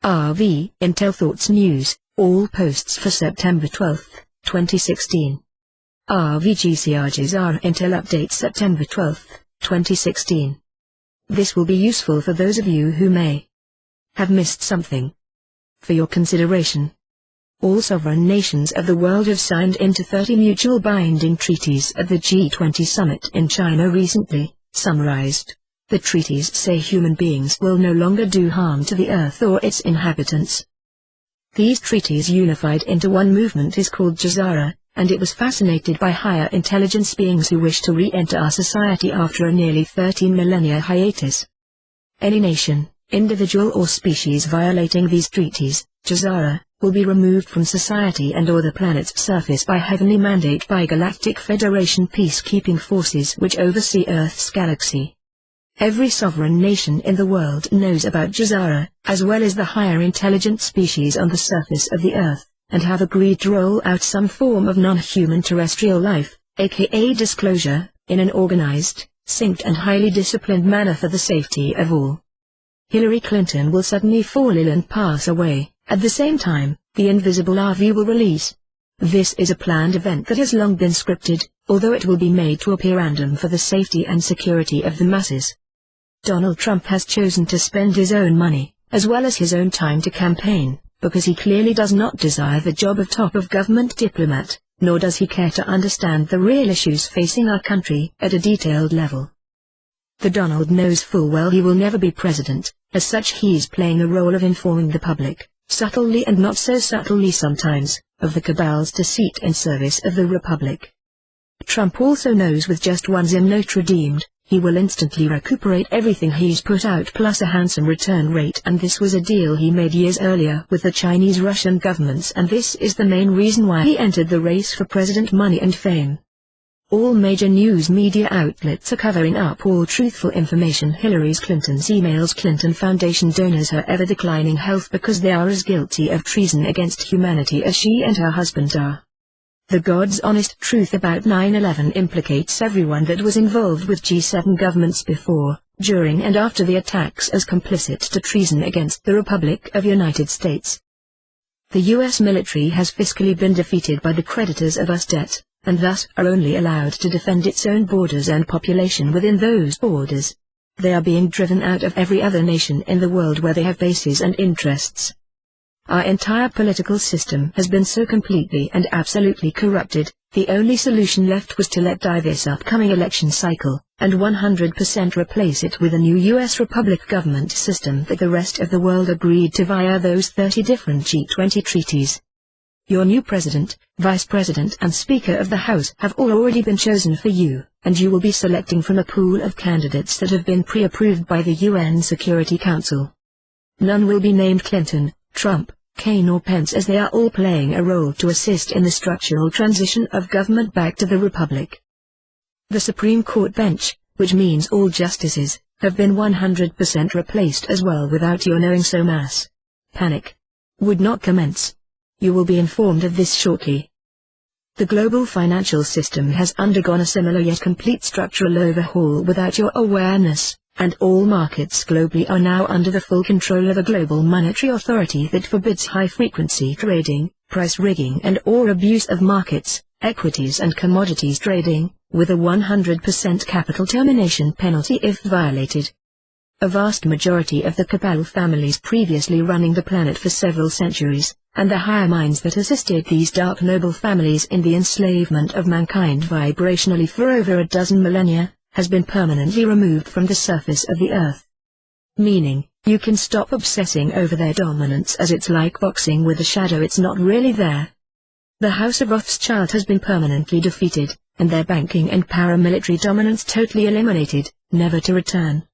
RV Intel Thoughts News, all posts for September 12, 2016. RV GCR GESARA Intel Update September 12, 2016. This will be useful for those of you who may have missed something. For your consideration, all sovereign nations of the world have signed into 30 mutual binding treaties at the G20 summit in China recently. Summarized, the treaties say human beings will no longer do harm to the earth or its inhabitants. These treaties unified into one movement is called GESARA, and it was fascinated by higher intelligence beings who wish to re-enter our society after a nearly 13 millennia hiatus. Any nation, individual or species violating these treaties, GESARA, will be removed from society and or the planet's surface by heavenly mandate by Galactic Federation peacekeeping forces which oversee Earth's galaxy. Every sovereign nation in the world knows about GESARA, as well as the higher intelligent species on the surface of the Earth, and have agreed to roll out some form of non-human terrestrial life, aka disclosure, in an organized, synced and highly disciplined manner for the safety of all. Hillary Clinton will suddenly fall ill and pass away. At the same time, the invisible RV will release. This is a planned event that has long been scripted, although it will be made to appear random for the safety and security of the masses. Donald Trump has chosen to spend his own money, as well as his own time to campaign, because he clearly does not desire the job of top-of-government diplomat, nor does he care to understand the real issues facing our country at a detailed level. The Donald knows full well he will never be president, as such he is playing a role of informing the public, subtly and not so subtly sometimes, of the cabal's deceit in service of the Republic. Trump also knows with just one SIM note redeemed, he will instantly recuperate everything he's put out plus a handsome return rate, and this was a deal he made years earlier with the Chinese-Russian governments, and this is the main reason why he entered the race for president money and fame. All major news media outlets are covering up all truthful information. Hillary Clinton's emails Clinton Foundation donors her ever-declining health because they are as guilty of treason against humanity as she and her husband are. The God's honest truth about 9/11 implicates everyone that was involved with G7 governments before, during and after the attacks as complicit to treason against the Republic of United States. The U.S. military has fiscally been defeated by the creditors of US debt, and thus are only allowed to defend its own borders and population within those borders. They are being driven out of every other nation in the world where they have bases and interests. Our entire political system has been so completely and absolutely corrupted, the only solution left was to let die this upcoming election cycle, and 100% replace it with a new U.S. Republic government system that the rest of the world agreed to via those 30 different G20 treaties. Your new president, vice president and speaker of the House have all already been chosen for you, and you will be selecting from a pool of candidates that have been pre-approved by the UN Security Council. None will be named Clinton, Trump, Kaine or Pence, as they are all playing a role to assist in the structural transition of government back to the Republic. The Supreme Court bench, which means all justices, have been 100% replaced as well without your knowing, so mass panic would not commence. You will be informed of this shortly. The global financial system has undergone a similar yet complete structural overhaul without your awareness, and all markets globally are now under the full control of a global monetary authority that forbids high-frequency trading, price rigging and or abuse of markets, equities and commodities trading, with a 100% capital termination penalty if violated. A vast majority of the cabal families previously running the planet for several centuries, and the higher minds that assisted these dark noble families in the enslavement of mankind vibrationally for over a dozen millennia, has been permanently removed from the surface of the Earth. Meaning, you can stop obsessing over their dominance, as it's like boxing with a shadow, it's not really there. The House of Rothschild has been permanently defeated, and their banking and paramilitary dominance totally eliminated, never to return.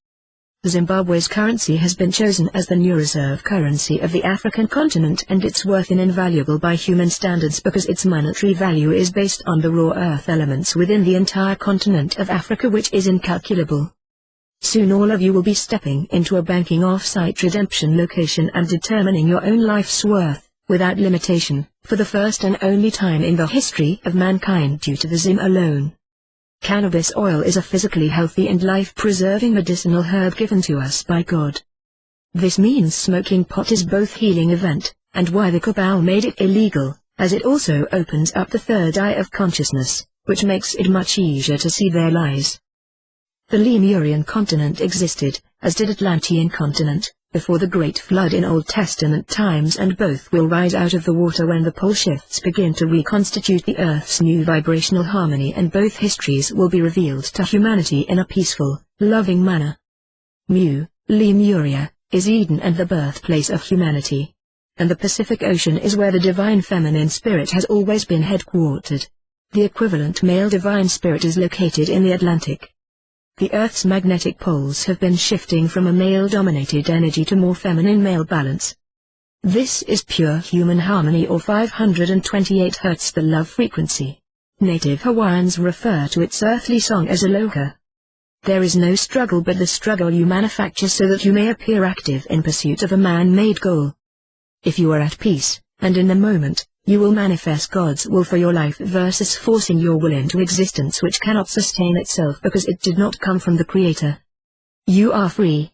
Zimbabwe's currency has been chosen as the new reserve currency of the African continent, and its worth is invaluable by human standards because its monetary value is based on the raw earth elements within the entire continent of Africa, which is incalculable. Soon all of you will be stepping into a banking off-site redemption location and determining your own life's worth, without limitation, for the first and only time in the history of mankind due to the ZIM alone. Cannabis oil is a physically healthy and life-preserving medicinal herb given to us by God. This means smoking pot is both healing event, and why the cabal made it illegal, as it also opens up the third eye of consciousness, which makes it much easier to see their lies. The Lemurian continent existed, as did Atlantean continent, before the Great Flood in Old Testament times, and both will rise out of the water when the pole shifts begin to reconstitute the Earth's new vibrational harmony, and both histories will be revealed to humanity in a peaceful, loving manner. Lemuria, is Eden and the birthplace of humanity. And the Pacific Ocean is where the divine feminine spirit has always been headquartered. The equivalent male divine spirit is located in the Atlantic. The Earth's magnetic poles have been shifting from a male-dominated energy to more feminine male balance. This is pure human harmony, or 528 Hz, the love frequency. Native Hawaiians refer to its earthly song as aloha. There is no struggle but the struggle you manufacture so that you may appear active in pursuit of a man-made goal. If you are at peace, and in the moment, you will manifest God's will for your life versus forcing your will into existence which cannot sustain itself because it did not come from the Creator. You are free,